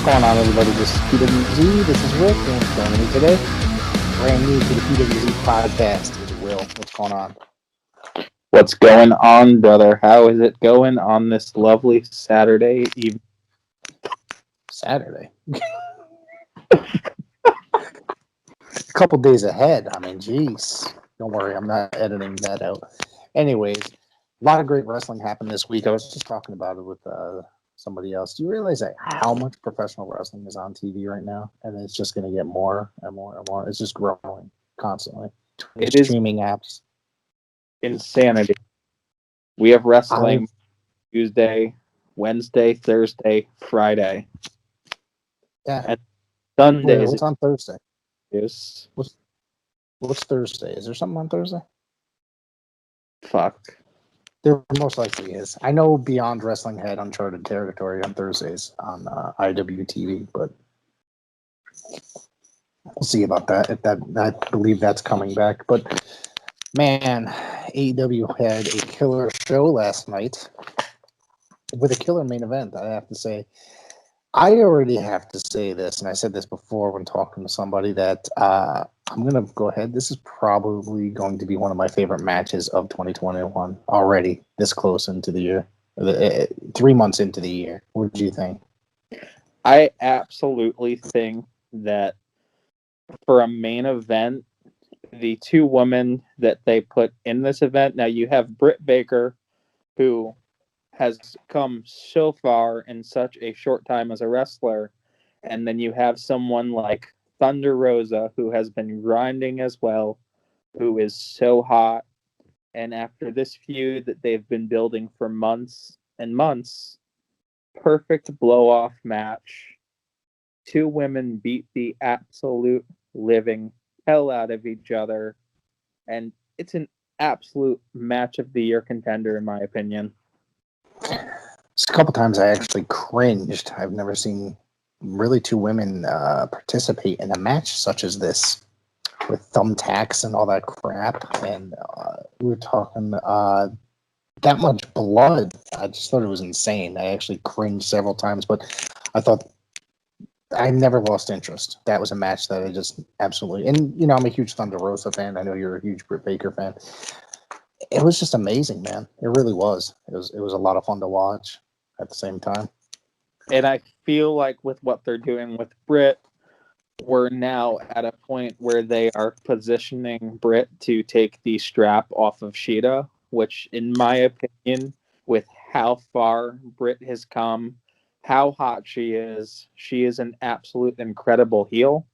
What's going on, everybody? This is PWZ. This is Rick, and joining me today, brand new to the PWZ podcast, is Will. What's going on? What's going on, brother? How is it going on this lovely Saturday evening? Saturday? A couple days ahead. I mean, geez. Don't worry, I'm not editing that out. Anyways, a lot of great wrestling happened this week. I was just talking about it with somebody else. Do you realize that how much professional wrestling is on TV right now? And it's just going to get more and more and more. It's just growing constantly. It is streaming apps. Insanity. We have wrestling Tuesday, Wednesday, Thursday, Friday. Yeah. And Sundays. What's on Thursday? Is What's Thursday? Is there something on Thursday? Fuck. There most likely is. I know Beyond Wrestling had Uncharted Territory on Thursdays on IWTV, but we'll see about that. If that, I believe that's coming back. But man, AEW had a killer show last night with a killer main event. I have to say, I already have to say this, and I said this before when talking to somebody, that I'm going to go ahead. This is probably going to be one of my favorite matches of 2021 already, this close into the year, 3 months into the year. What do you think? I absolutely think that for a main event, the two women that they put in this event, now you have Britt Baker, who has come so far in such a short time as a wrestler, and then you have someone like Thunder Rosa, who has been grinding as well, who is so hot, and after this feud that they've been building for months and months, perfect blow-off match. Two women beat the absolute living hell out of each other, and it's an absolute match of the year contender, in my opinion. It's a couple times I actually cringed. I've never seen really two women participate in a match such as this with thumbtacks and all that crap. And we were talking that much blood. I just thought it was insane. I actually cringed several times, but I thought I never lost interest. That was a match that I just absolutely, and you know, I'm a huge Thunder Rosa fan. I know you're a huge Britt Baker fan. It was just amazing, man. It really was. It was a lot of fun to watch at the same time. And I feel like with what they're doing with Britt, we're now at a point where they are positioning Britt to take the strap off of Sheeta, which, in my opinion, with how far Britt has come, how hot she is an absolute incredible heel.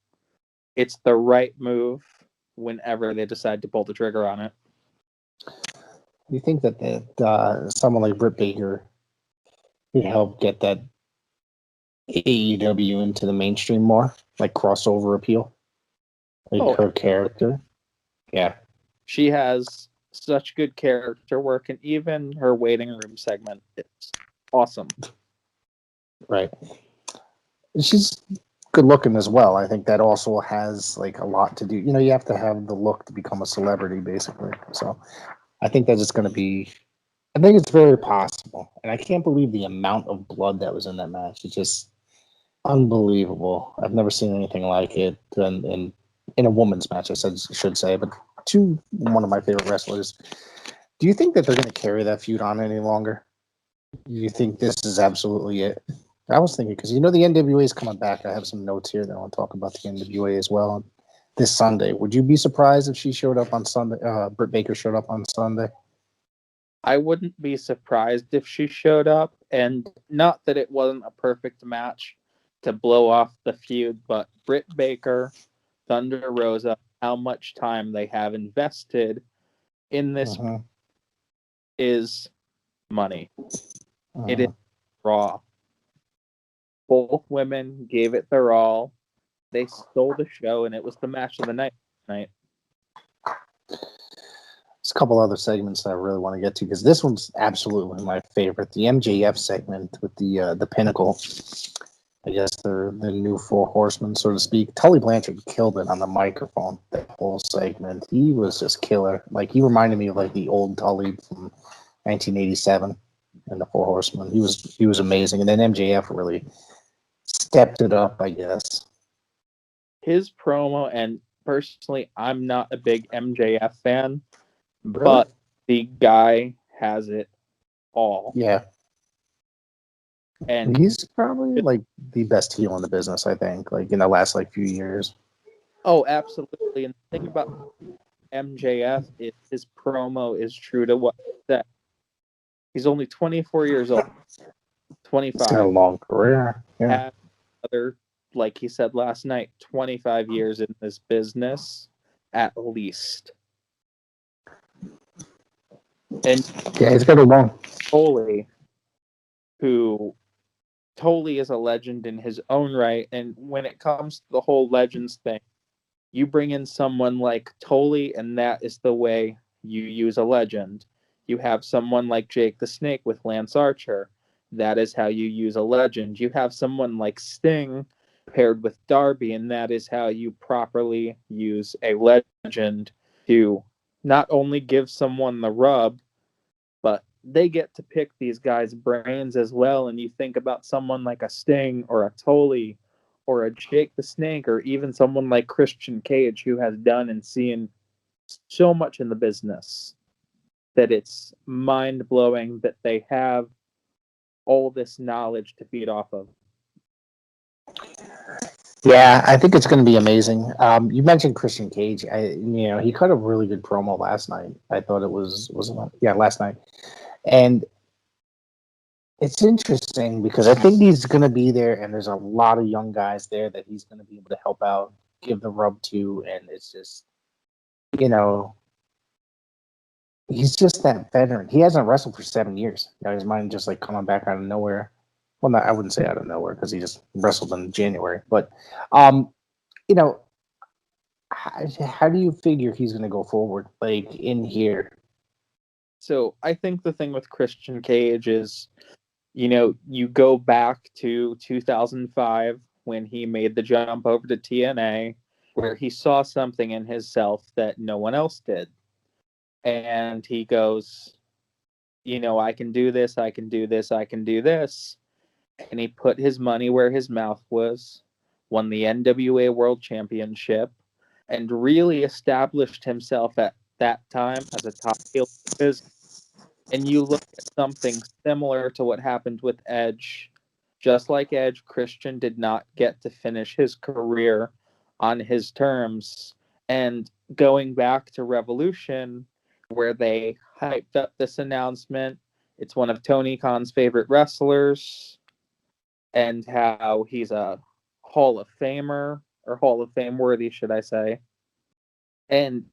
It's the right move whenever they decide to pull the trigger on it. Do you think that someone like Britt Baker could help get that AEW into the mainstream more, like crossover appeal, like her character? Yeah, she has such good character work, and even her waiting room segment is awesome. Right. She's good looking as well. I think that also has like a lot to do. You know, you have to have the look to become a celebrity, basically. So I think that it's going to be. I think it's very possible, and I can't believe the amount of blood that was in that match. It's just unbelievable. I've never seen anything like it in a woman's match. I should say, but one of my favorite wrestlers. Do you think that they're going to carry that feud on any longer? Do you think this is absolutely it? I was thinking, because you know the NWA is coming back. I have some notes here that I want to talk about the NWA as well this Sunday. Would you be surprised if she showed up on Sunday? Britt Baker showed up on Sunday. I wouldn't be surprised if she showed up, and not that it wasn't a perfect match to blow off the feud, but Britt Baker, Thunder Rosa, how much time they have invested in this is money. It is raw. Both women gave it their all. They stole the show, and it was the match of the night. There's a couple other segments that I really want to get to, because this one's absolutely my favorite. The MJF segment with the Pinnacle. I guess they're the new Four Horsemen, so to speak. Tully Blanchard killed it on the microphone, that whole segment. He was just killer. Like, he reminded me of like the old Tully from 1987 and the Four Horsemen. He was amazing. And then MJF really stepped it up, I guess. His promo, and personally, I'm not a big MJF fan, Really? but the guy has it all. Yeah. And He's probably like the best heel in the business, I think, like in the last like few years. oh, absolutely. And the thing about MJF is his promo is true to what he said. He's only 24 years old, He's got a 25. long career. Yeah. Had other, like he said last night, 25 years in this business at least. And Yeah, he's got a long. Foley, who Tully is a legend in his own right, and when it comes to the whole legends thing, you bring in someone like Tully, and that is the way you use a legend. You have someone like Jake the Snake with Lance Archer. That is how you use a legend. You have someone like Sting paired with Darby, and that is how you properly use a legend to not only give someone the rub, but they get to pick these guys' brains as well. And you think about someone like a Sting or a Tully or a Jake the Snake, or even someone like Christian Cage, who has done and seen so much in the business that it's mind blowing that they have all this knowledge to feed off of. Yeah, I think it's going to be amazing. You mentioned Christian Cage. He cut a really good promo last night. I thought it was last night, and it's interesting because I think he's going to be there, and there's a lot of young guys there that he's going to be able to help out, give the rub to, and it's just, he's just that veteran. He hasn't wrestled for 7 years. His mind just like coming back out of nowhere. Well, I wouldn't say out of nowhere because he just wrestled in January. But, you know, how do you figure he's going to go forward, like in here? So I think the thing with Christian Cage is, you go back to 2005 when he made the jump over to TNA, where he saw something in himself that no one else did. And he goes, I can do this, I can do this, I can do this. And he put his money where his mouth was, won the NWA World Championship, and really established himself at that time as a top heel business. And you look at something similar to what happened with Edge. Just like Edge, Christian did not get to finish his career on his terms. And going back to Revolution, where they hyped up this announcement, it's one of Tony Khan's favorite wrestlers, and how he's a Hall of Famer, or Hall of Fame worthy, should I say. And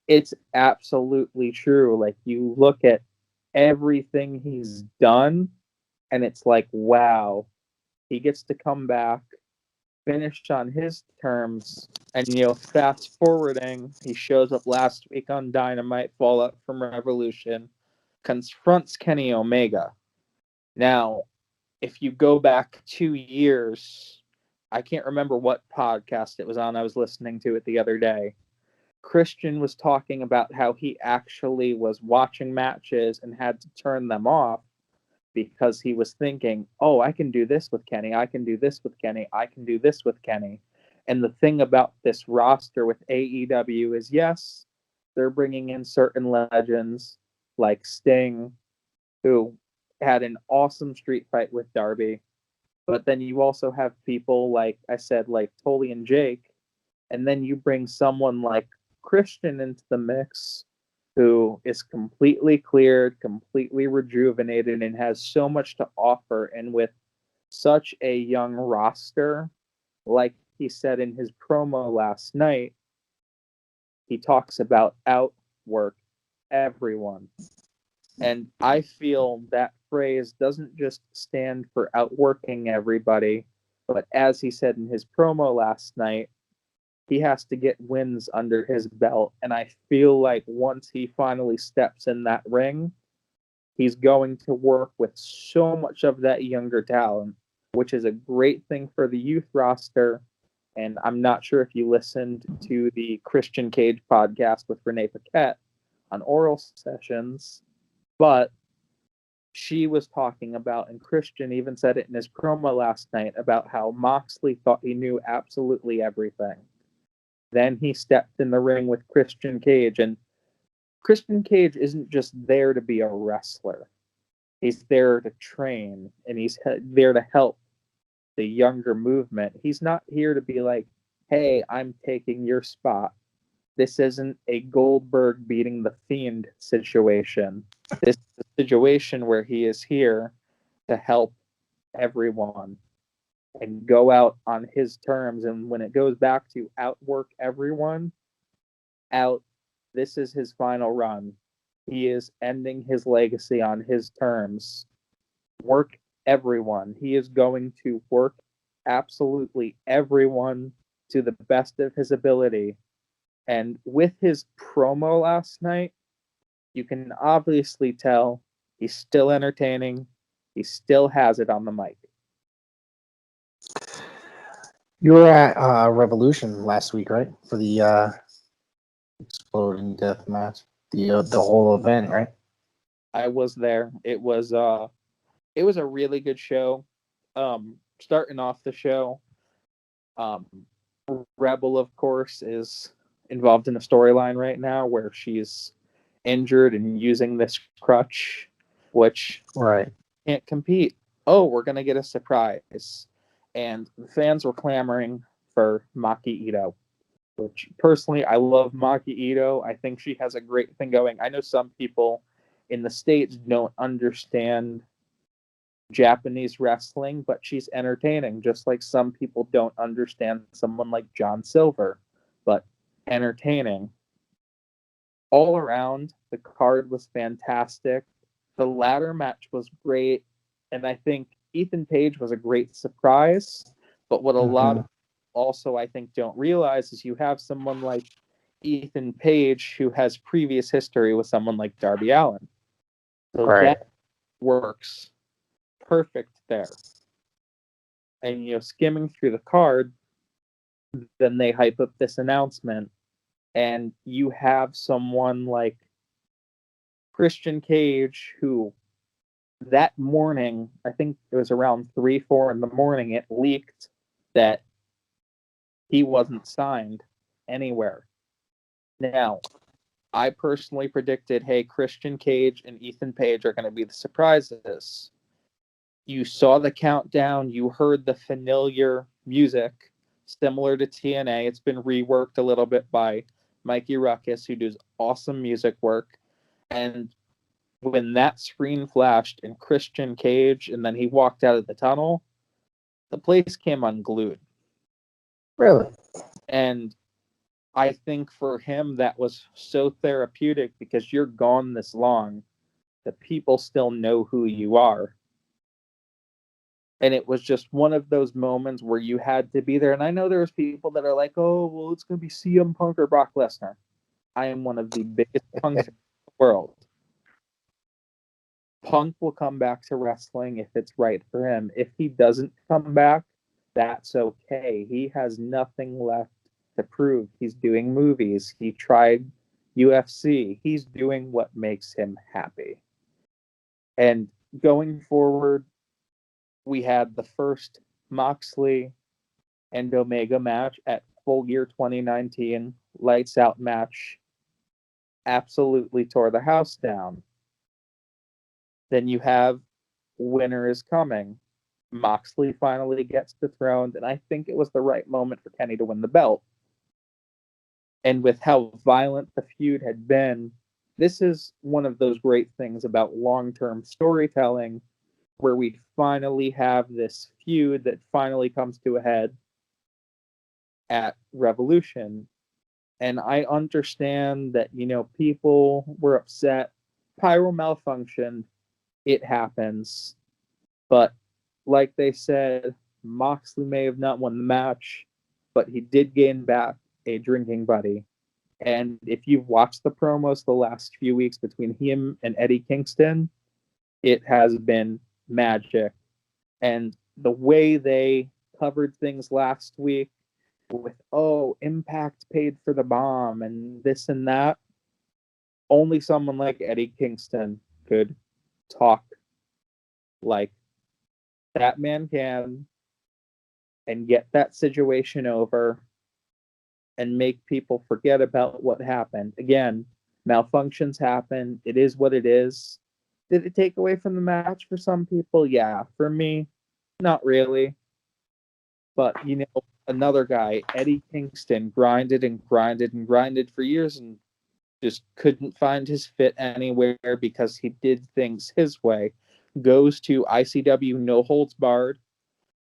it's absolutely true. Like, you look at everything he's done, and it's like, wow, he gets to come back, finish on his terms, and fast forwarding, he shows up last week on Dynamite, Fallout from Revolution, confronts Kenny Omega. Now, if you go back 2 years, I can't remember what podcast it was on. I was listening to it the other day. Christian was talking about how he actually was watching matches and had to turn them off because he was thinking, oh, I can do this with Kenny. I can do this with Kenny. I can do this with Kenny. And the thing about this roster with AEW is, yes, they're bringing in certain legends like Sting, who had an awesome street fight with Darby. But then you also have people like I said, like Tully and Jake. And then you bring someone like Christian into the mix, who is completely cleared, completely rejuvenated, and has so much to offer. And with such a young roster, like he said in his promo last night, he talks about outwork everyone. And I feel that phrase doesn't just stand for outworking everybody, but as he said in his promo last night, he has to get wins under his belt. And I feel like once he finally steps in that ring, he's going to work with so much of that younger talent, which is a great thing for the youth roster. And I'm not sure if you listened to the Christian Cage podcast with Renee Paquette on Oral Sessions, but she was talking about, and Christian even said it in his promo last night, about how Moxley thought he knew absolutely everything. Then he stepped in the ring with Christian Cage, and Christian Cage isn't just there to be a wrestler. He's there to train, and he's there to help the younger movement. He's not here to be like, hey, I'm taking your spot. This isn't a Goldberg beating the Fiend situation. This is a situation where he is here to help everyone and go out on his terms. And when it goes back to outwork everyone, out, this is his final run. He is ending his legacy on his terms. Work everyone. He is going to work absolutely everyone to the best of his ability. And with his promo last night, you can obviously tell he's still entertaining. He still has it on the mic. You were at Revolution last week, right? For the Exploding Death match, the whole event, right? I was there. It was a really good show. Starting off the show, Rebel, of course, is involved in a storyline right now where she's injured and using this crutch, which Right. can't compete. Oh, we're gonna get a surprise, and the fans were clamoring for Maki Ito, which personally I love Maki Ito. I think she has a great thing going. I know some people in the States don't understand Japanese wrestling, but she's entertaining, just like some people don't understand someone like John Silver, but entertaining. All around, the card was fantastic. The ladder match was great, and I think Ethan Page was a great surprise. But what a lot of also I think don't realize is you have someone like Ethan Page who has previous history with someone like Darby Allin. So that works perfect there. And skimming through the card, then they hype up this announcement, and you have someone like Christian Cage who that morning, I think it was around 3-4 in the morning, it leaked that he wasn't signed anywhere. Now, I personally predicted, hey, Christian Cage and Ethan Page are going to be the surprises. You saw the countdown, you heard the familiar music, similar to TNA. It's been reworked a little bit by Mikey Ruckus, who does awesome music work. And when that screen flashed in Christian Cage and then he walked out of the tunnel, the place came unglued. Really? And I think for him that was so therapeutic because you're gone this long, the people still know who you are. And it was just one of those moments where you had to be there. And I know there's people that are like, oh, well, it's going to be CM Punk or Brock Lesnar. I am one of the biggest punks in the world. Punk will come back to wrestling if it's right for him. If he doesn't come back, that's okay. He has nothing left to prove. He's doing movies. He tried UFC. He's doing what makes him happy. And going forward, we had the first Moxley and Omega match at Full Gear 2019. Lights out match. Absolutely tore the house down. Then you have Winter is Coming. Moxley finally gets dethroned, and I think it was the right moment for Kenny to win the belt. And with how violent the feud had been, this is one of those great things about long-term storytelling where we finally have this feud that finally comes to a head at Revolution. And I understand that, people were upset. Pyro malfunctioned. It happens. But like they said, Moxley may have not won the match, but he did gain back a drinking buddy. And if you've watched the promos the last few weeks between him and Eddie Kingston, it has been magic. And the way they covered things last week with, oh, Impact paid for the bomb and this and that, only someone like Eddie Kingston could talk like that man can, and get that situation over and make people forget about what happened. Again, malfunctions happen. It is what it is. Did it take away from the match for some people? Yeah. For me, not really. But, another guy, Eddie Kingston, grinded and grinded and grinded for years and just couldn't find his fit anywhere because he did things his way. Goes to ICW No Holds Barred,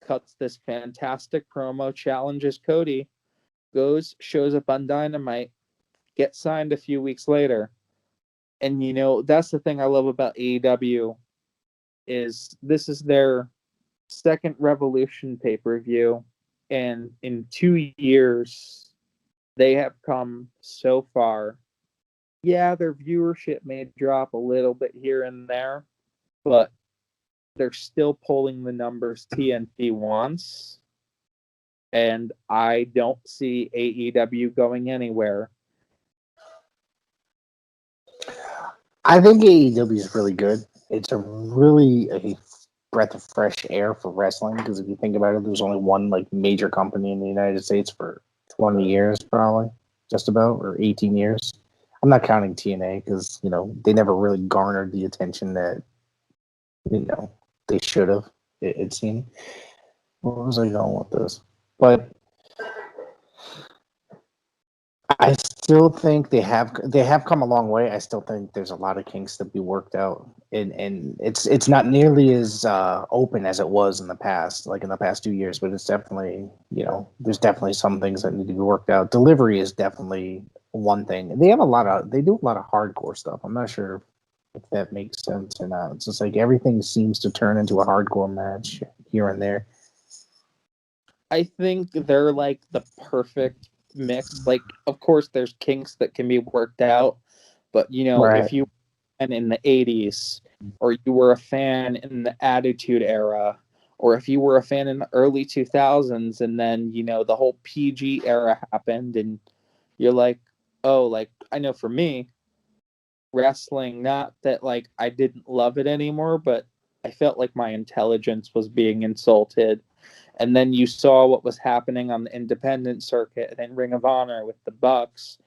cuts this fantastic promo, challenges Cody, goes, shows up on Dynamite, gets signed a few weeks later. And that's the thing I love about AEW is this is their second Revolution pay-per-view, and in 2 years they have come so far. Yeah, their viewership may drop a little bit here and there, but they're still pulling the numbers TNT wants, and I don't see AEW going anywhere. I think AEW is really good. It's a breath of fresh air for wrestling because if you think about it, there's only one like major company in the United States for 20 years, probably just about, or 18 years. I'm not counting TNA because they never really garnered the attention that they should have. It seemed. Where was I going with this? But I still think they have come a long way. I still think there's a lot of kinks to be worked out, and it's not nearly as open as it was in the past, like in the past 2 years. But it's definitely there's definitely some things that need to be worked out. Delivery is definitely one thing. They do a lot of hardcore stuff. I'm not sure if that makes sense or not. It's just like everything seems to turn into a hardcore match here and there. I think they're like the perfect mix. Like, of course, there's kinks that can be worked out, but Right. if you were in the 80s, or you were a fan in the Attitude Era, or if you were a fan in the early 2000s, and then the whole PG era happened, and you're like, oh, like I know for me, wrestling, not that like I didn't love it anymore, but I felt like my intelligence was being insulted. And then you saw what was happening on the independent circuit and Ring of Honor with the Bucks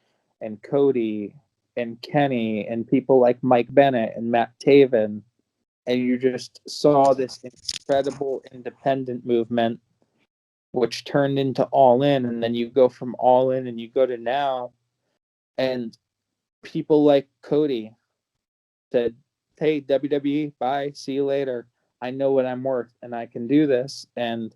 and Cody and Kenny and people like Mike Bennett and Matt Taven. And you just saw this incredible independent movement, which turned into All In. And then you go from All In and you go to now. And people like Cody said, hey, WWE, bye, see you later. I know what I'm worth and I can do this. And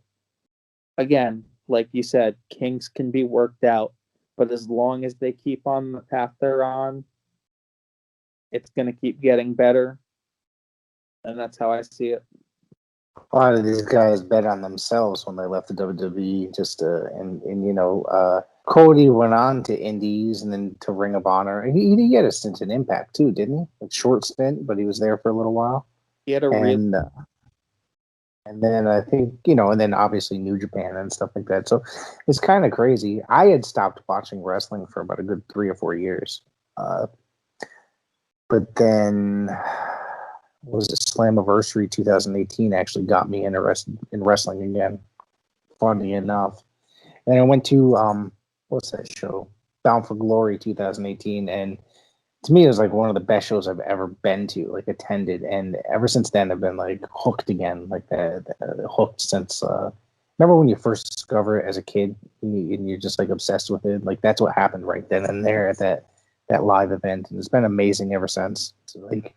again, like you said, kinks can be worked out, but as long as they keep on the path they're on, it's going to keep getting better. And that's how I see it. A lot of these guys bet on themselves when they left the WWE. Cody went on to Indies and then to Ring of Honor. He had a stint in Impact too, didn't he? A short stint, but he was there for a little while. He had a And then I think, and then obviously New Japan and stuff like that. So it's kind of crazy. I had stopped watching wrestling for about a good 3 or 4 years. But then, was it Slammiversary 2018 actually got me interested in wrestling again, funny enough. And I went to, what's that show? Bound for Glory 2018. And to me, it was like one of the best shows I've ever been to, like attended, and ever since then, I've been like hooked again, like hooked since. Remember when you first discover it as a kid, and you're just like obsessed with it? Like that's what happened right then and there at that live event, and it's been amazing ever since. So, like,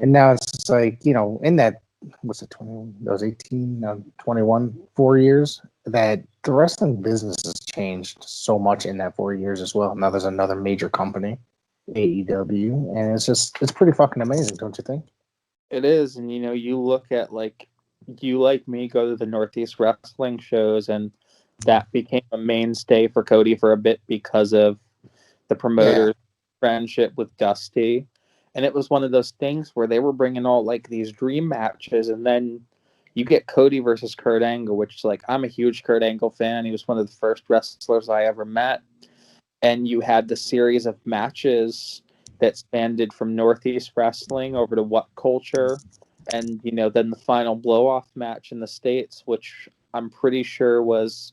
and now it's just like in that what's it 20? That was 18, 21, 4 years. That the wrestling business has changed so much in that 4 years as well. Now there's another major company, AEW, and it's pretty fucking amazing, don't you think? It is, and you look at like you like me go to the Northeast wrestling shows, and that became a mainstay for Cody for a bit because of the promoter's friendship with Dusty. And it was one of those things where they were bringing all like these dream matches, and then you get Cody versus Kurt Angle, which is like I'm a huge Kurt Angle fan. He was one of the first wrestlers I ever met, and you had the series of matches that spanned from Northeast wrestling over to What Culture, And, then the final blow-off match in the States, which I'm pretty sure was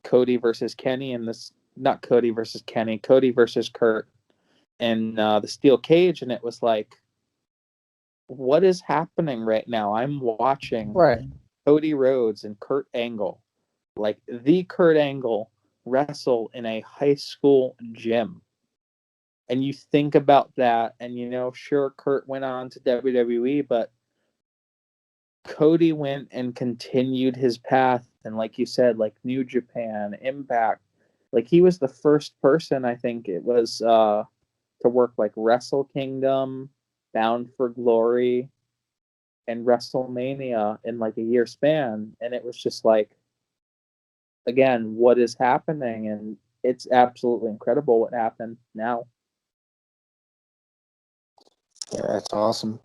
Cody versus Kenny, and this, not Cody versus Kenny, Cody versus Kurt in the steel cage. And it was like, what is happening right now? I'm watching Right. Cody Rhodes and Kurt Angle, like the Kurt Angle, wrestle in a high school gym. And you think about that, and sure, Kurt went on to WWE, but Cody went and continued his path. And like you said, like New Japan, Impact, like he was the first person, I think it was, to work like Wrestle Kingdom, Bound for Glory, and WrestleMania in like a year span. And it was just like, again, what is happening? And it's absolutely incredible what happened now. Yeah, that's awesome.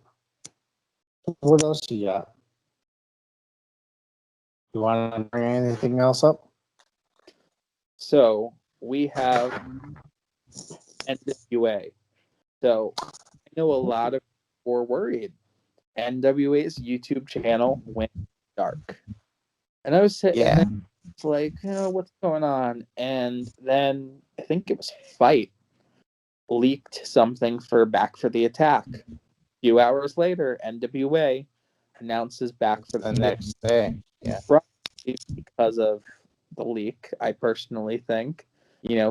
What else you got? You want to bring anything else up? So we have NWA. So I know a lot of people were worried. NWA's YouTube channel went dark. And I was sitting there, it's like, what's going on? And then I think it was Fight leaked something for Back for the Attack. A few hours later, NWA announces Back for the next day. Yeah. Probably because of the leak, I personally think.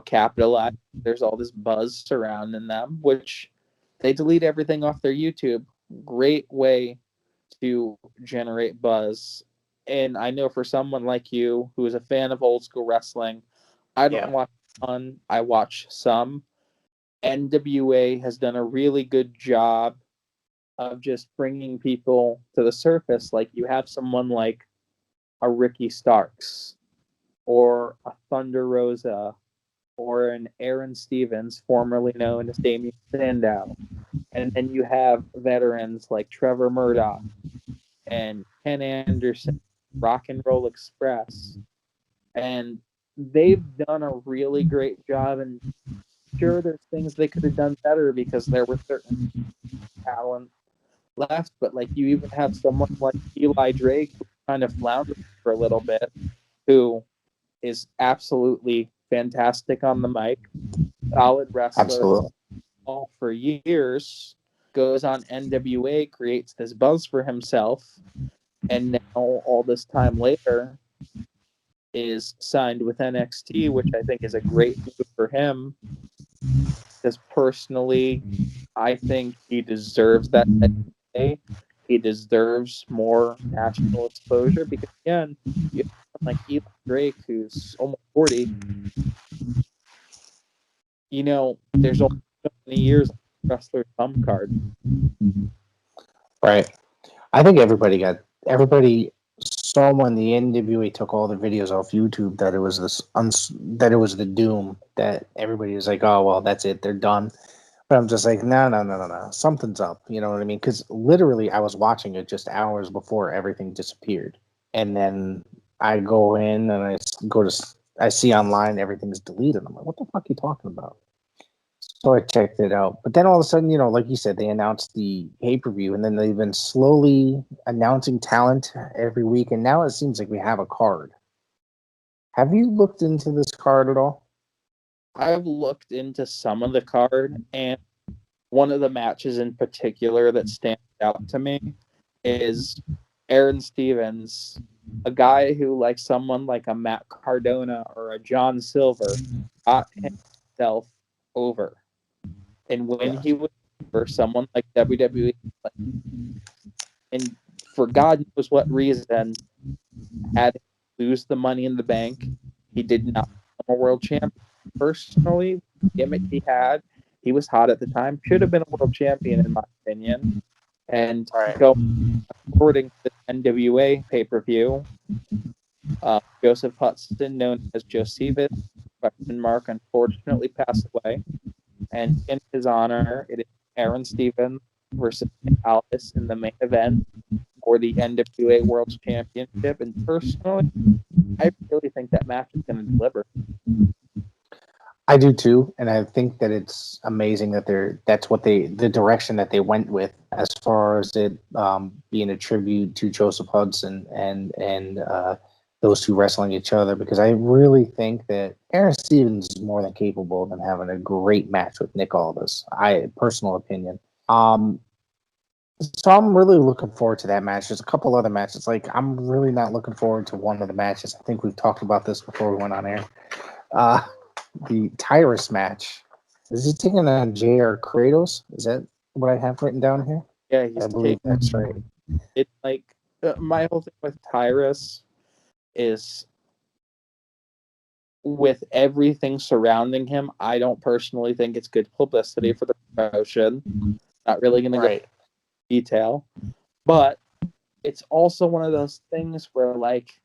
Capitalize. There's all this buzz surrounding them, which they delete everything off their YouTube. Great way to generate buzz. And I know for someone like you who is a fan of old school wrestling, I don't watch a ton. I watch some. NWA has done a really good job of just bringing people to the surface. Like you have someone like a Ricky Starks or a Thunder Rosa or an Aaron Stevens, formerly known as Damien Sandow. And then you have veterans like Trevor Murdoch and Ken Anderson, Rock and Roll Express. And they've done a really great job. And sure, there's things they could have done better because there were certain talent left. But like you even have someone like Eli Drake who kind of floundered for a little bit, who is absolutely fantastic on the mic, solid wrestler. Absolutely. All for years, goes on NWA, creates this buzz for himself, and now all this time later is signed with NXT, which I think is a great move for him. Because personally, I think he deserves that. He deserves more national exposure because, again, you have someone like Eli Drake, who's almost 40. There's only so many years wrestler thumb card. Right. I think everybody saw when the NWA took all the videos off YouTube that it was that it was the doom, that everybody was like, oh well, that's it, they're done. But I'm just like, no, something's up. You know what I mean? Because literally, I was watching it just hours before everything disappeared, and then I go in and I see online everything's deleted. I'm like, what the fuck are you talking about? So I checked it out. But then all of a sudden, like you said, they announced the pay-per-view, and then they've been slowly announcing talent every week, and now it seems like we have a card. Have you looked into this card at all? I've looked into some of the card, and one of the matches in particular that stands out to me is Aaron Stevens, a guy who, like someone like a Matt Cardona or a John Silver, got himself over. And when he was for someone like WWE, and for God knows what reason, had to lose the Money in the Bank, he did not become a world champion. Personally, the gimmick he had, he was hot at the time, should have been a world champion in my opinion. And according to the NWA pay-per-view, Joseph Hudson, known as Josephus, unfortunately passed away. And in his honor, it is Aaron Stevens versus Alice in the main event for the NWA World Championship. And personally, I really think that match is going to deliver. I do too, and I think that it's amazing that the direction that they went with, as far as it being a tribute to Joseph Hudson and those two wrestling each other, because I really think that Aaron Stevens is more than capable of having a great match with Nick Aldis. Personal opinion. So I'm really looking forward to that match. There's a couple other matches. Like, I'm really not looking forward to one of the matches. I think we've talked about this before we went on air. Uh, the Tyrus match. Is he taking on JR Kratos? Is that what I have written down here? Yeah, I believe that's right. It's like my whole thing with Tyrus is with everything surrounding him. I don't personally think it's good publicity for the promotion. Not really going to go into detail, but it's also one of those things where like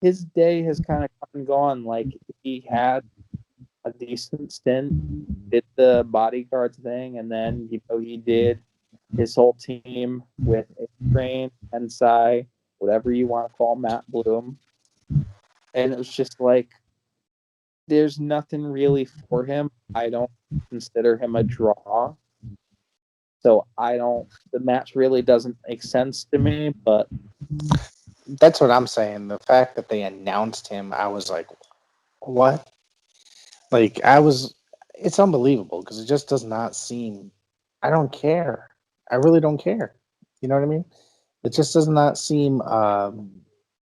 his day has kind of come and gone. Like he had a decent stint, did the bodyguard thing, and then he did his whole team with A-Train, Tensai, whatever you want to call Matt Bloom. And it was just like, there's nothing really for him. I don't consider him a draw. So the match really doesn't make sense to me, but that's what I'm saying. The fact that they announced him, I was like, what? Like, it's unbelievable because it just does not seem, I don't care. I really don't care. You know what I mean? It just does not seem,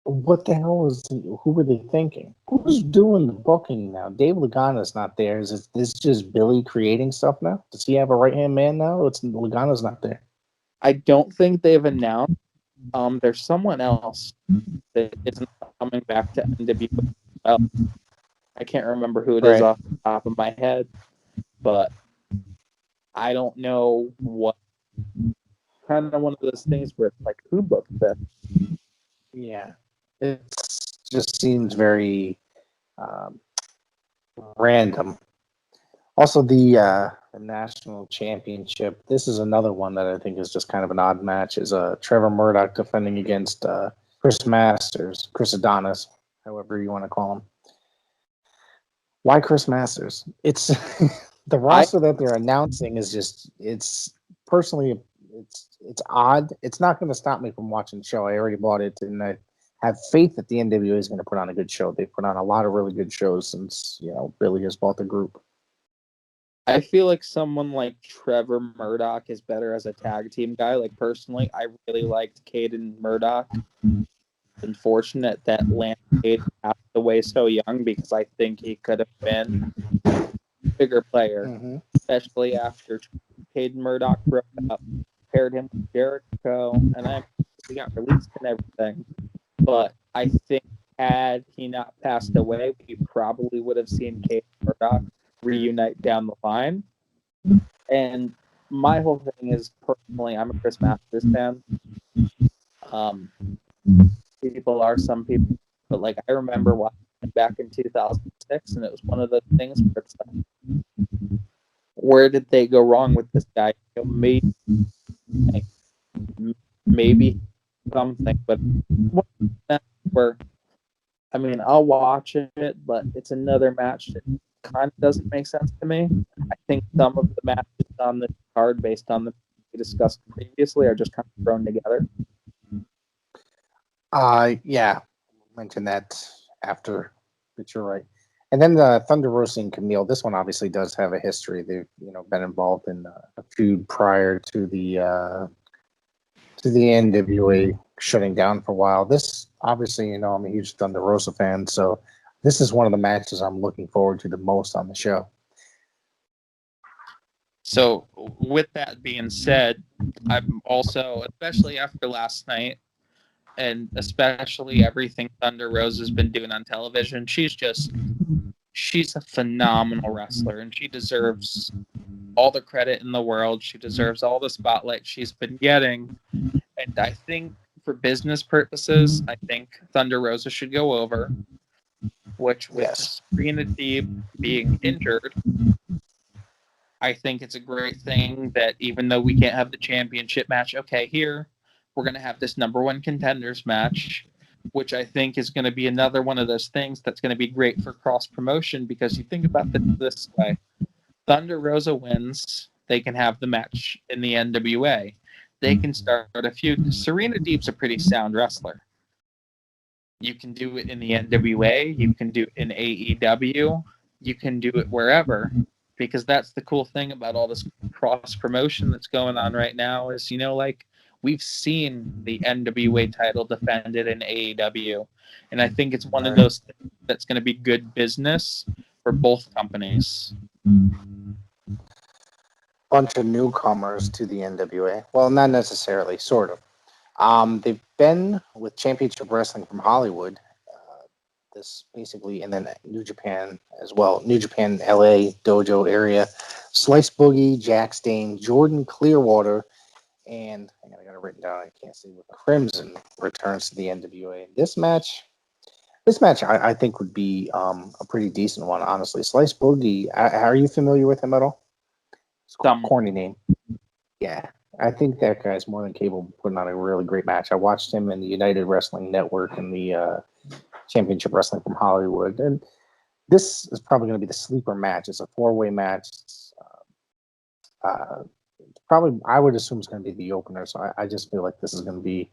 what the hell who were they thinking? Who's doing the booking now? Dave Lagana's not there. Is this just Billy creating stuff now? Does he have a right-hand man now? It's Lagana's not there. I don't think they've announced. There's someone else that isn't coming back to NWA. Well, I can't remember who it is off the top of my head, but I don't know what. Kind of one of those things where it's like, who booked this? Yeah, it just seems very random. Also, the national championship. This is another one that I think is just kind of an odd match. Is Trevor Murdoch defending against Chris Adonis, however you want to call him. Why Chris Masters? It's the roster that they're announcing is just it's odd. It's not going to stop me from watching the show. I already bought it, and I have faith that the NWA is going to put on a good show. They've put on a lot of really good shows since Billy has bought the group. I feel like someone like Trevor Murdoch is better as a tag team guy. Like personally, I really liked Caden Murdoch. Unfortunate that Lance Cade passed away so young because I think he could have been a bigger player, especially after Caden Murdoch broke up, paired him with Jericho, and he got released and everything. But I think had he not passed away, we probably would have seen Caden Murdoch reunite down the line. And my whole thing is, personally, I'm a Chris Masters fan. People are some people, but like I remember watching it back in 2006, and it was one of the things where it's like, where did they go wrong with this guy? Maybe something, but where I mean, I'll watch it, but it's another match that kind of doesn't make sense to me. I think some of the matches on the card, based on the we discussed previously, are just kind of thrown together. Yeah, mentioned that after, but you're right. And then Thunder Rosa and Camille. This one obviously does have a history. They've been involved in a feud prior to the NWA shutting down for a while. This obviously, I'm a huge Thunder Rosa fan, so this is one of the matches I'm looking forward to the most on the show. So, with that being said, I'm also, especially after last night, and especially everything Thunder Rosa's been doing on television, she's a phenomenal wrestler, and she deserves all the credit in the world. She deserves all the spotlight she's been getting. And I think for business purposes, I think Thunder Rosa should go over, which with Serena Deeb being injured, I think it's a great thing that even though we can't have the championship match, okay, here, we're going to have this number one contenders match. which I think is going to be another one of those things that's going to be great for cross promotion, because you think about this way. Thunder Rosa wins, they can have the match in the NWA. They can start a feud. Serena Deeb's a pretty sound wrestler. You can do it in the NWA, you can do it in AEW, you can do it wherever, because that's the cool thing about all this cross promotion that's going on right now is, like, we've seen the NWA title defended in AEW, and I think it's one of those things that's going to be good business for both companies. Bunch of newcomers to the NWA. Well, not necessarily, sort of. They've been with Championship Wrestling from Hollywood, this basically, and then New Japan as well. New Japan, LA, Dojo area. Slice Boogie, Jack Stain, Jordan Clearwater, and I got it written down. I can't see what Crimson returns to the NWA. This match, I think would be a pretty decent one, honestly. Slice Boogie, are you familiar with him at all? It's a corny name. Yeah, I think that guy's more than capable of putting on a really great match. I watched him in the United Wrestling Network and the Championship Wrestling from Hollywood, and this is probably going to be the sleeper match. It's a 4-way match. Probably, I would assume it's going to be the opener, so I just feel like this is going to be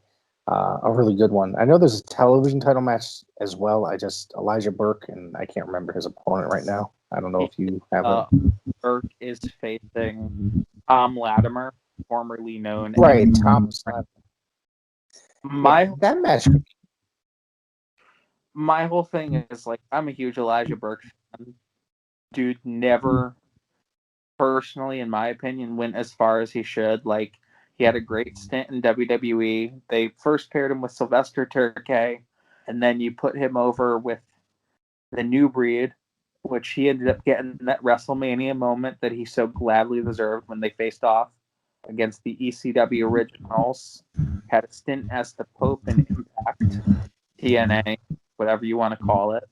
a really good one. I know there's a television title match as well. Elijah Burke, and I can't remember his opponent right now. I don't know if you have it. Burke is facing Tom Latimer, formerly known as Tom Latimer. That match. My whole thing is, like, I'm a huge Elijah Burke fan. Dude never, personally, in my opinion, went as far as he should. Like, he had a great stint in WWE. They first paired him with Sylvester Terkay, and then you put him over with the New Breed, which he ended up getting that WrestleMania moment that he so gladly deserved when they faced off against the ECW originals. Had a stint as the Pope in Impact, TNA, whatever you want to call it.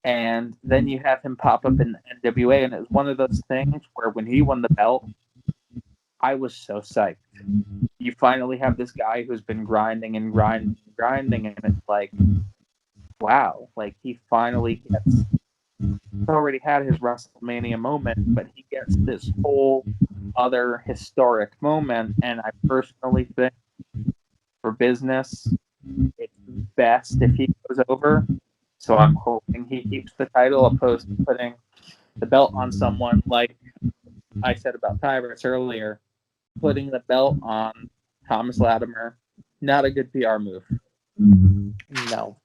And then you have him pop up in the NWA, and it was one of those things where when he won the belt, I was so psyched. You finally have this guy who's been grinding, and it's like, wow, like, he finally gets, he's already had his WrestleMania moment, but he gets this whole other historic moment, and I personally think for business, it's best if he goes over. So I'm hoping he keeps the title, opposed to putting the belt on someone like I said about Tyrus earlier. Putting the belt on Thomas Latimer, not a good PR move. No.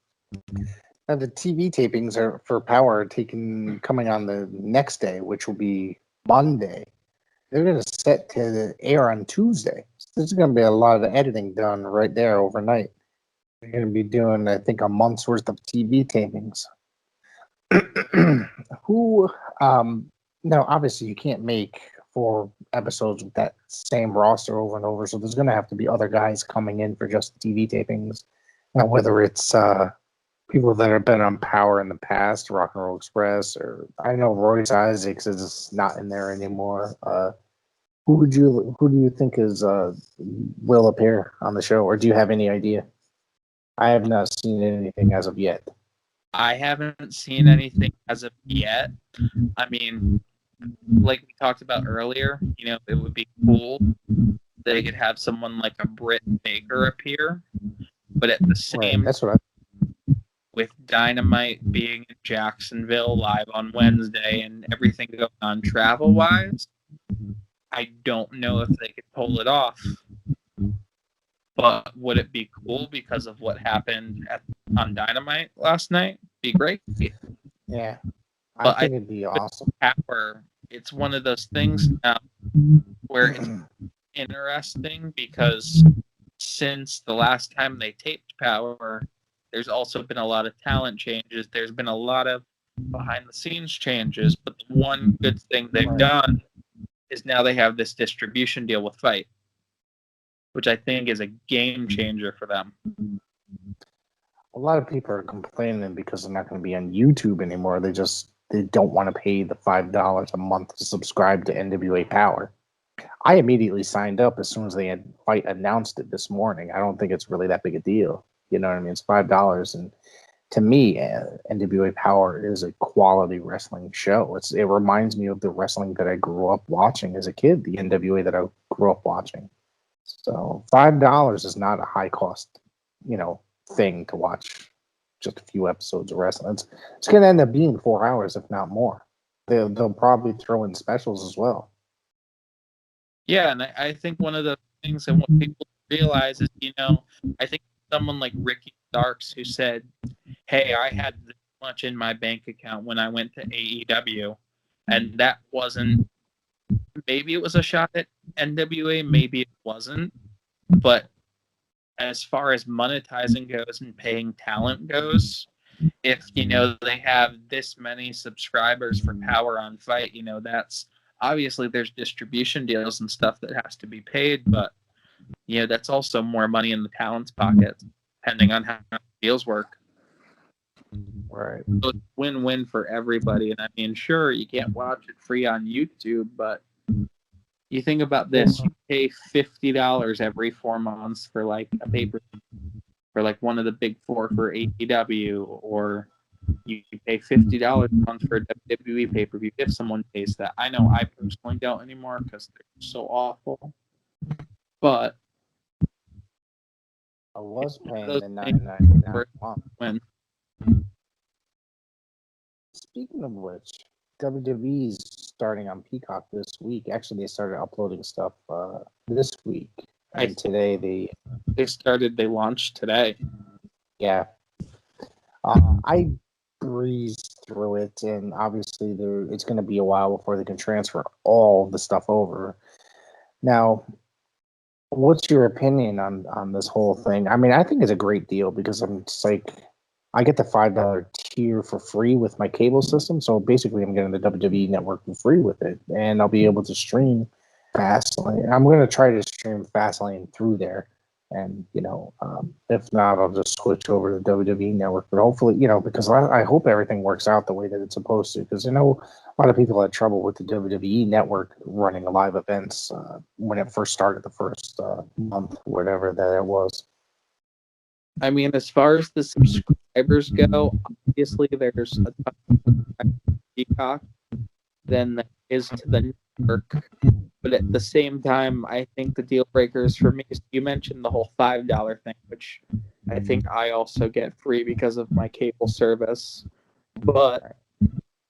Now the TV tapings are for Power coming on the next day, which will be Monday. They're going to set to air on Tuesday. So there's going to be a lot of editing done right there overnight. They're going to be doing, I think, a month's worth of TV tapings. Now, obviously, you can't make 4 episodes with that same roster over and over, so there's going to have to be other guys coming in for just TV tapings. Now, whether it's people that have been on Power in the past, Rock and Roll Express, or I know Royce Isaacs is not in there anymore. Who do you think will appear on the show, or do you have any idea? I have not seen anything as of yet. I haven't seen anything as of yet. I mean, like we talked about earlier, it would be cool they could have someone like a Britt Baker appear, but at the same that's what with Dynamite being in Jacksonville live on Wednesday and everything going on travel-wise, I don't know if they could pull it off. But would it be cool because of what happened on Dynamite last night? Be great. Yeah, I think it'd be awesome. Power, it's one of those things now where it's interesting because since the last time they taped Power, there's also been a lot of talent changes. There's been a lot of behind-the-scenes changes. But the one good thing they've done is now they have this distribution deal with Fight, which I think is a game changer for them. A lot of people are complaining because they're not going to be on YouTube anymore. They don't want to pay the $5 a month to subscribe to NWA Power. I immediately signed up as soon as Fight announced it this morning. I don't think it's really that big a deal. You know what I mean? It's $5, and to me, NWA Power is a quality wrestling show. It reminds me of the wrestling that I grew up watching as a kid, the NWA that I grew up watching. So $5 is not a high cost, thing to watch just a few episodes of wrestling. It's going to end up being 4 hours, if not more. They'll probably throw in specials as well. Yeah, and I think one of the things and what people realize is, I think someone like Ricky Starks who said, hey, I had this much in my bank account when I went to AEW, and that wasn't, maybe it was a shot at NWA, maybe it wasn't, but as far as monetizing goes and paying talent goes, if they have this many subscribers for Power on Fight, that's obviously there's distribution deals and stuff that has to be paid, but that's also more money in the talent's pocket, depending on how deals work. Right. So it's win-win for everybody. And I mean, sure, you can't watch it free on YouTube, but you think about this: you pay $50 every 4 months for like a paper, for like one of the big four for AEW, or you pay $50 a month for a WWE pay-per-view if someone pays that. I know I personally don't anymore because they're so awful. But I was paying the $9.99 a month. When Speaking of which, WWE's starting on Peacock this week. Actually, they started uploading stuff this week, and today they launched today. Yeah. I breezed through it, and obviously it's going to be a while before they can transfer all the stuff over. Now, what's your opinion on this whole thing? I mean, I think it's a great deal because I'm just like, I get the $5 tier for free with my cable system, so basically I'm getting the WWE Network for free with it, and I'll be able to stream Fastlane. I'm going to try to stream Fastlane through there. And, if not, I'll just switch over to the WWE Network. But hopefully, because I hope everything works out the way that it's supposed to. Because a lot of people had trouble with the WWE Network running live events when it first started, the first month, whatever that it was. I mean, as far as the subscribers go, obviously there's a ton of Peacock than there is to the network. But at the same time, I think the deal breakers for me is you mentioned the whole $5 thing, which I think I also get free because of my cable service. But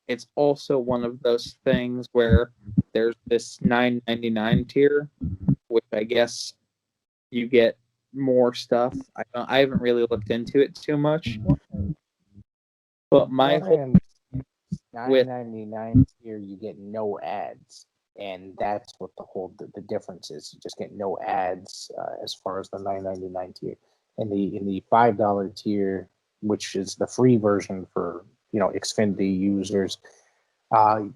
it's also one of those things where there's this $9.99 tier, which I guess you get more stuff. I haven't really looked into it too much. But my whole $9.99 tier, you get no ads. And that's what the difference is. You just get no ads as far as the $9.99 tier. And in the $5 tier, which is the free version for Xfinity users,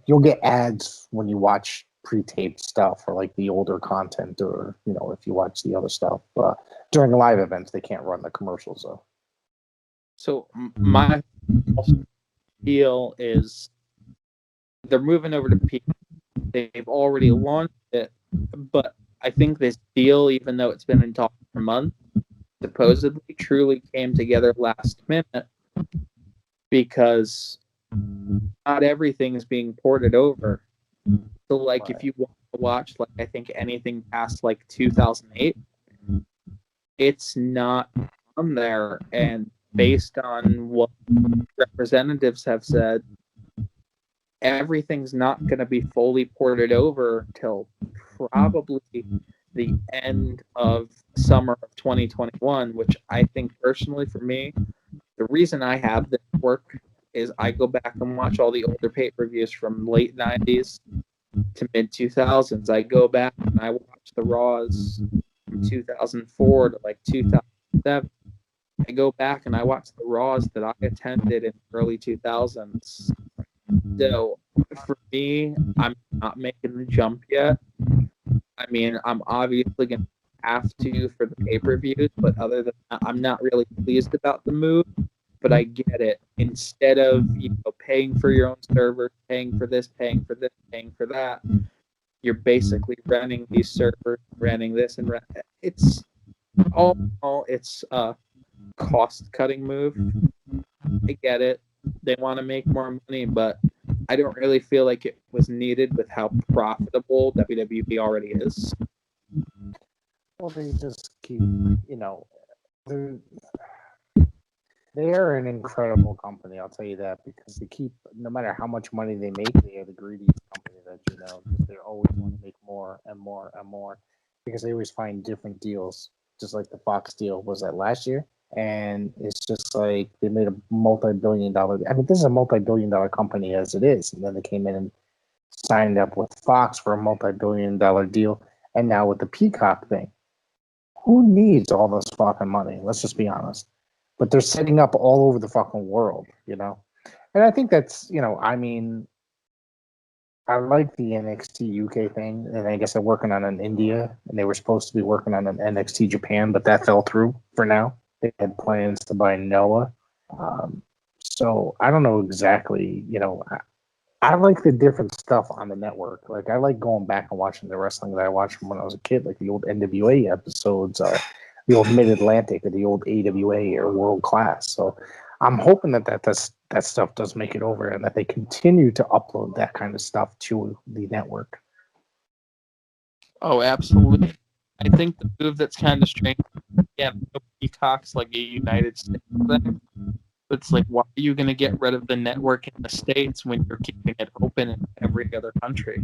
you'll get ads when you watch pre-taped stuff or like the older content, or if you watch the other stuff during live events. They can't run the commercials though. So my deal is they're moving over to Peacock. They've already launched it, but I think this deal, even though it's been in talk for months, supposedly truly came together last minute because not everything is being ported over. So, like, if you want to watch, like, I think anything past like 2008, it's not on there. And based on what representatives have said, everything's not going to be fully ported over till probably the end of summer of 2021, which I think personally for me, the reason I have this work is I go back and watch all the older pay-per-views from late 90s to mid 2000s. I go back and I watch the Raws from 2004 to like 2007. I go back and I watch the Raws that I attended in the early 2000s. So for me, I'm not making the jump yet. I mean, I'm obviously going to have to for the pay-per-views, but other than that, I'm not really pleased about the move. But I get it. Instead of paying for your own server, paying for this, paying for this, paying for that, you're basically renting these servers, renting this, and it's all it's cost-cutting move. I get it. They want to make more money, but I don't really feel like it was needed with how profitable WWE already is. Well, they just keep, they're they are an incredible company. I'll tell you that because they keep, no matter how much money they make, they are the greediest company that you know. They always want to make more and more and more because they always find different deals. Just like the Fox deal was that last year, and it's just like they made a multi-billion-dollar. I mean, this is a multi-billion-dollar company as it is, and then they came in and signed up with Fox for a multi-billion-dollar deal, and now with the Peacock thing, who needs all this fucking money? Let's just be honest. But they're setting up all over the fucking world, And I think that's, I mean, I like the NXT UK thing, and I guess they're working on an India, and they were supposed to be working on an NXT Japan, but that fell through for now. They had plans to buy Noah. So I don't know exactly, I like the different stuff on the network. Like I like going back and watching the wrestling that I watched from when I was a kid, like the old NWA episodes, the old Mid Atlantic, or the old AWA or World Class. So I'm hoping that stuff does make it over, and that they continue to upload that kind of stuff to the network. Oh, absolutely. I think the move that's kind of strange, Peacock's like a United States thing. It's like, why are you going to get rid of the network in the States when you're keeping it open in every other country?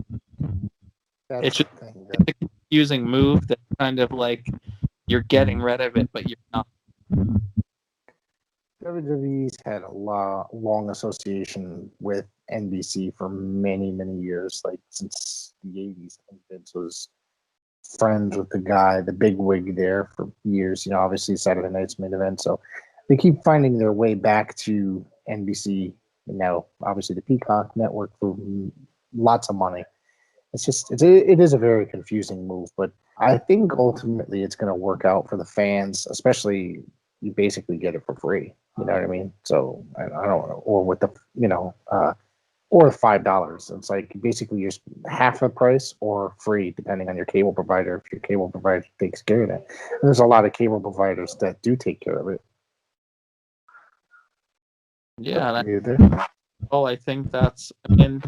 It's just it's a confusing move that kind of like you're getting rid of it, but you're not. WWE's had a long association with NBC for many, many years, like since the 80s. I think Vince was friends with the big wig there for years. Obviously Saturday Night's Main Event. So they keep finding their way back to NBC, and now obviously the Peacock network for lots of money. It is a very confusing move, but I think ultimately it's going to work out for the fans, especially you basically get it for free. You know what I mean? So I don't know, or with the or $5. It's like basically you're half the price or free, depending on your cable provider. If your cable provider takes care of that, and there's a lot of cable providers that do take care of it. Yeah, I think that's. I mean,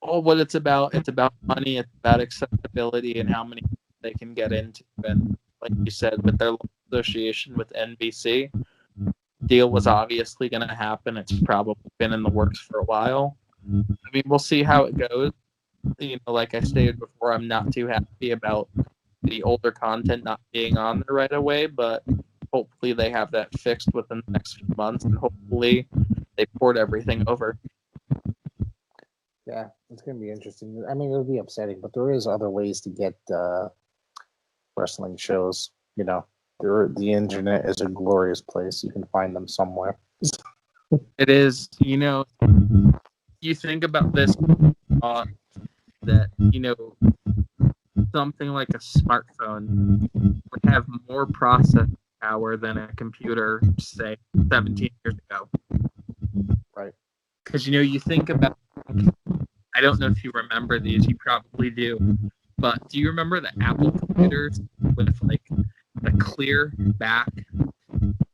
what it's about money. It's about accessibility and how many they can get into. And like you said, with their association with NBC, deal was obviously going to happen. It's probably been in the works for a while. I mean, we'll see how it goes. Like I stated before, I'm not too happy about the older content not being on there right away, but hopefully they have that fixed within the next few months, and hopefully they port everything over. Yeah, it's going to be interesting. I mean, it'll be upsetting, but there is other ways to get wrestling shows. The internet is a glorious place. You can find them somewhere. It is. You think about this that something like a smartphone would have more processing power than a computer, say 17 years ago. Right. Because you think about, I don't know if you remember these, you probably do, but do you remember the Apple computers with like the clear back?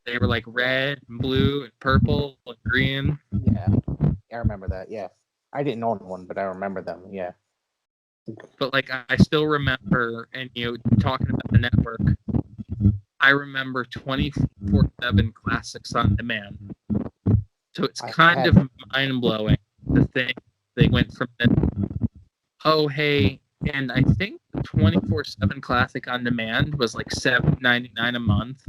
They were like red and blue and purple and green. Yeah, I remember that. Yeah, I didn't own one, but I remember them. Yeah. But like I still remember, and talking about the network, I remember 24/7 classics on demand. So it's kind of mind blowing to think they went from and I think the 24/7 classic on demand was like $7.99 a month.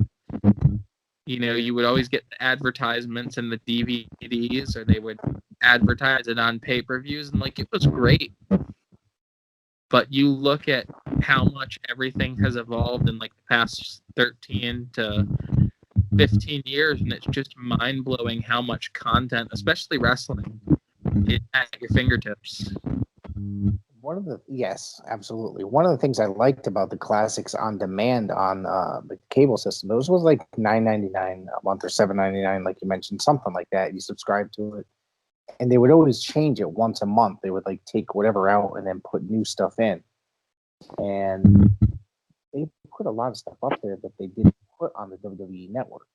You would always get the advertisements in the DVDs, or they would advertise it on pay-per-views, and like it was great. But you look at how much everything has evolved in like the past 13 to 15 years, and it's just mind-blowing how much content, especially wrestling, is at your fingertips. Yes, absolutely. One of the things I liked about the classics on demand on the cable system, those was like $9.99 a month or $7.99, like you mentioned, something like that. You subscribe to it, and they would always change it once a month. They would like take whatever out and then put new stuff in, and they put a lot of stuff up there that they didn't put on the WWE Network.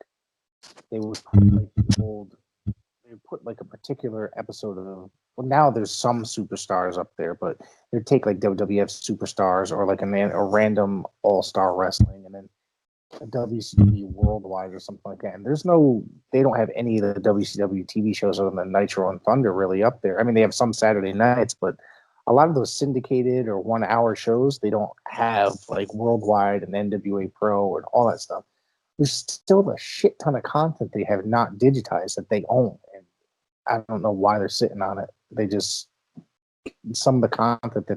They would put like the old. They would put like a particular episode of. Well, now there's some superstars up there, but they'd take like WWF superstars or like a random all-star wrestling, and then a WCW Worldwide or something like that. And they don't have any of the WCW TV shows other than Nitro and Thunder really up there. I mean, they have some Saturday nights, but a lot of those syndicated or 1 hour shows, they don't have like Worldwide and NWA Pro and all that stuff. There's still a shit ton of content they have not digitized that they own. And I don't know why they're sitting on it. Some of the content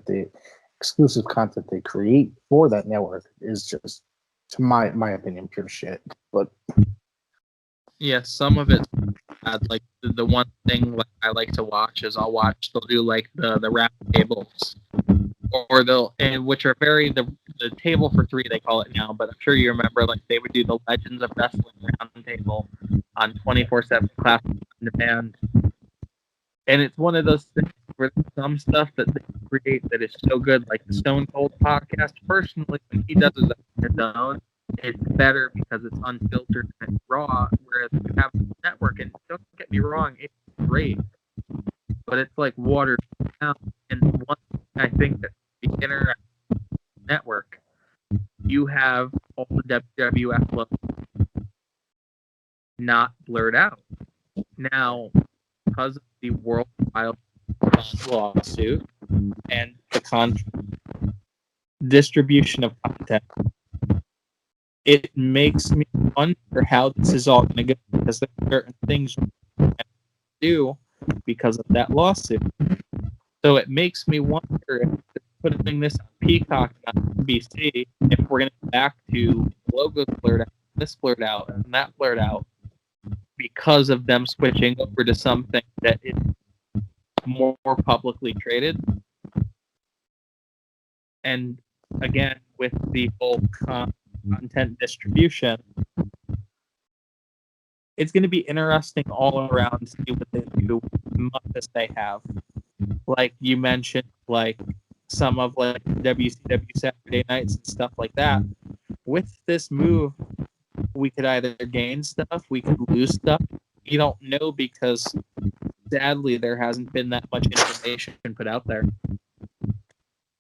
exclusive content they create for that network is just, to my opinion, pure shit. But yeah, some of it, like the one thing like I like to watch is they'll do like the round tables, or which are the table for three they call it now, but I'm sure you remember like they would do the Legends of Wrestling round table on 24/7 class on demand, and it's one of those things where some stuff that they create that is so good, like the Stone Cold podcast. Personally, when he does it on his own, it's better because it's unfiltered and it's raw. Whereas you have a network, and don't get me wrong, it's great, but it's like watered down. And one thing I think that the internet network, you have all the WWF logos not blurred out. Now, because of the worldwide lawsuit and the distribution of content, it makes me wonder how this is all going to go, because there are certain things you can't do because of that lawsuit. So it makes me wonder if putting this on Peacock and on NBC, if we're going to go back to logos blurred out, this blurred out, and that blurred out, because of them switching over to something that is more publicly traded. And again, with the whole content distribution, it's going to be interesting all around to see what they do with what they have. Like you mentioned, like some of like WCW Saturday nights and stuff like that. With this move, we could either gain stuff, we could lose stuff. You don't know, because sadly there hasn't been that much information put out there.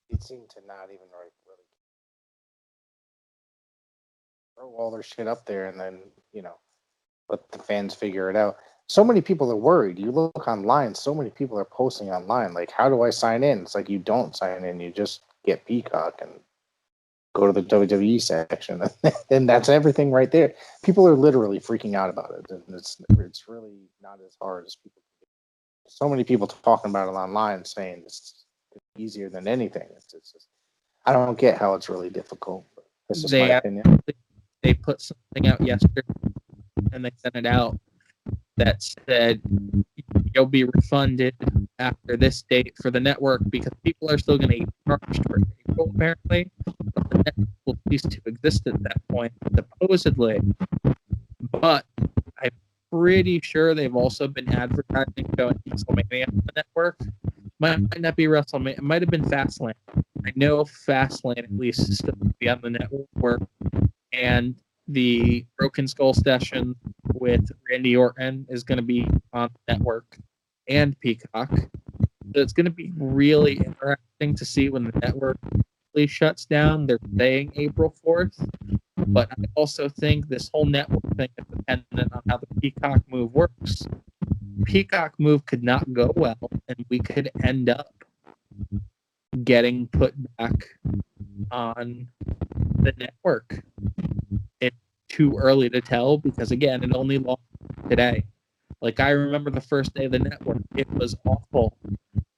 It seemed to not even really throw all their shit up there and then, let the fans figure it out. So many people are worried. You look online, so many people are posting online, like, how do I sign in? It's like, you don't sign in, you just get Peacock and go to the WWE section, and that's everything right there. People are literally freaking out about it, and it's really not as hard as people think. So many people talking about it online, saying it's easier than anything. It's just, I don't get how it's really difficult. But that's just my opinion. They put something out yesterday, and they sent it out that said you'll be refunded after this date for the network, because people are still going to get charged for April, apparently. But the network will cease to exist at that point, supposedly. But I'm pretty sure they've also been advertising going to WrestleMania on the network. Might not be WrestleMania. It might have been Fastlane. I know Fastlane at least is still be on the network, and the Broken Skull session with Randy Orton is going to be on the network and Peacock. So it's going to be really interesting to see when the network really shuts down. They're saying April 4th, but I also think this whole network thing is dependent on how the Peacock move works. Peacock move could not go well, and we could end up getting put back on the network. It's too early to tell, because again, it only launched today. Like, I remember the first day of the network, it was awful.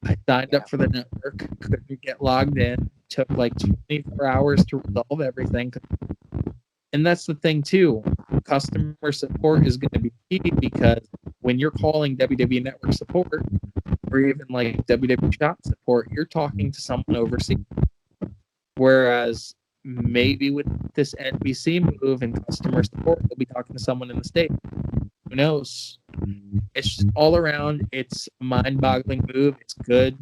I signed up for the network, couldn't get logged in, took like 24 hours to resolve everything. And that's the thing too, customer support is going to be key, because when you're calling WWE Network support, or even like WWE Shop support, you're talking to someone overseas. Whereas maybe with this NBC move and customer support, we'll be talking to someone in the States. Who knows? It's just all around, it's a mind-boggling move. It's good.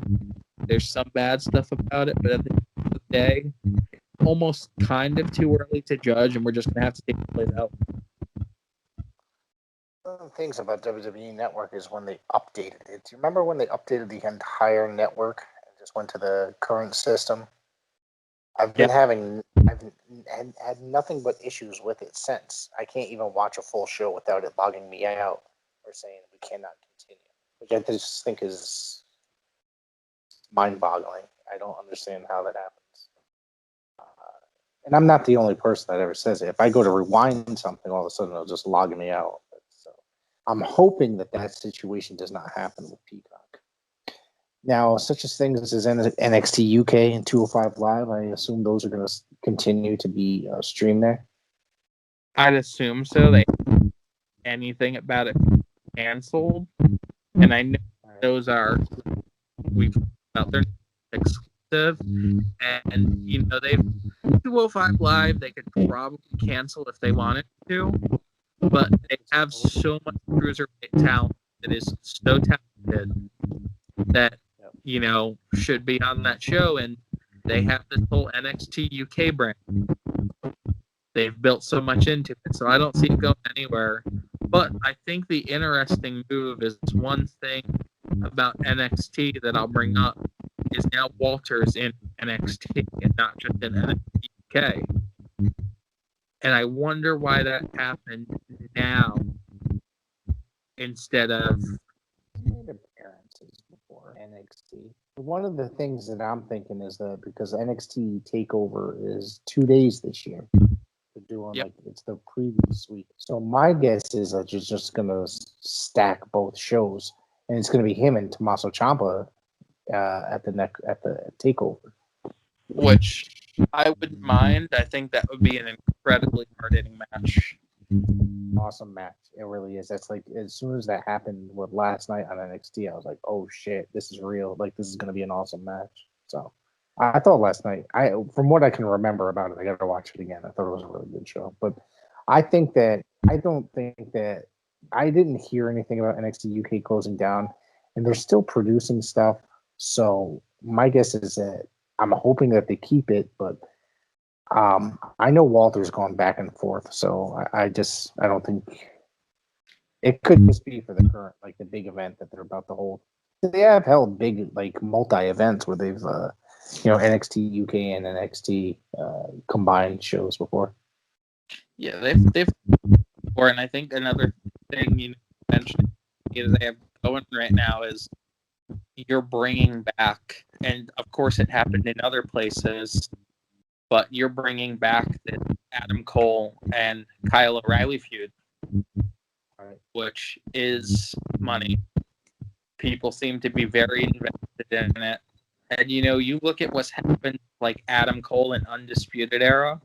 There's some bad stuff about it, but at the end of the day, it's almost kind of too early to judge, and we're just gonna have to take it plays out. One of the things about WWE Network is when they updated it. Do you remember when they updated the entire network and just went to the current system? I've had nothing but issues with it since. I can't even watch a full show without it logging me out or saying we cannot continue, which I just think is mind-boggling. I don't understand how that happens. And I'm not the only person that ever says it. If I go to rewind something, all of a sudden it'll just log me out. So I'm hoping that situation does not happen with Peacock. Now, such as things as NXT UK and 205 Live, I assume those are going to continue to be streamed there. I'd assume so. They anything about it canceled, and I know those are we've about they're exclusive, and you know they've 205 Live. They could probably cancel if they wanted to, but they have so much cruiserweight talent that is so talented that you know should be on that show, and they have this whole NXT UK brand. They've built so much into it, so I don't see it going anywhere. But I think the interesting move is one thing about NXT that I'll bring up is now Walter's in NXT and not just in NXT UK. And I wonder why that happened now instead of made appearances before NXT. One of the things that I'm thinking is that because NXT Takeover is 2 days this year, they're doing like it's the previous week. So my guess is that you're just gonna stack both shows, and it's gonna be him and Tommaso Ciampa at the Takeover, which I wouldn't mind. I think that would be an incredibly hard-hitting match. Awesome match. It really is. That's like as soon as that happened with last night on NXT, I was like, oh shit, this is real. Like this is gonna be an awesome match. So I thought last night, from what I can remember about it, I gotta watch it again. I thought it was a really good show. But I don't think that I didn't hear anything about NXT UK closing down, and they're still producing stuff. So my guess is that I'm hoping that they keep it, but I know Walter's gone back and forth, so I don't think it could just be for the current, like the big event that they're about to hold. They have held big, like multi events where they've, NXT UK and NXT combined shows before. Yeah, they've before, and I think another thing you mentioned they have going right now is you're bringing back, and of course it happened in other places, but you're bringing back the Adam Cole and Kyle O'Reilly feud, which is money. People seem to be very invested in it. And, you look at what's happened, like Adam Cole in Undisputed Era.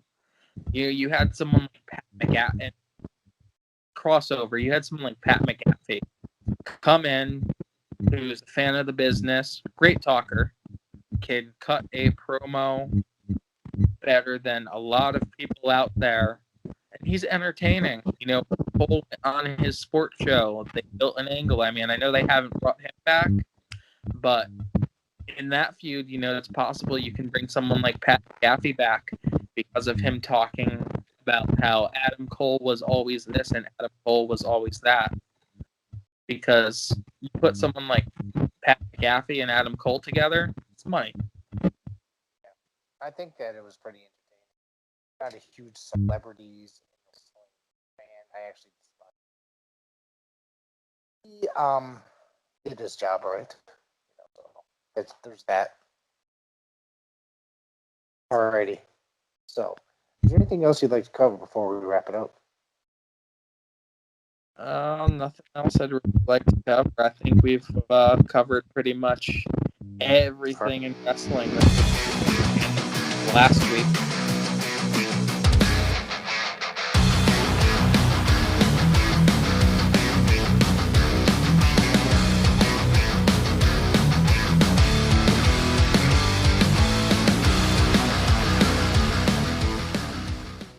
You had someone like Pat McAfee, crossover. You had someone like Pat McAfee come in, who's a fan of the business, great talker, can cut a promo better than a lot of people out there, and he's entertaining. Cole on his sports show, they built an angle. I mean, I know they haven't brought him back, but in that feud, it's possible you can bring someone like Pat McAfee back because of him talking about how Adam Cole was always this and Adam Cole was always that. Because you put someone like Pat McAfee and Adam Cole together, it's money. I think that it was pretty entertaining. Not a huge celebrities fan. I actually he did his job right. There's that. Alrighty. So, is there anything else you'd like to cover before we wrap it up? Nothing else I'd really like to cover. I think we've covered pretty much everything in wrestling last week.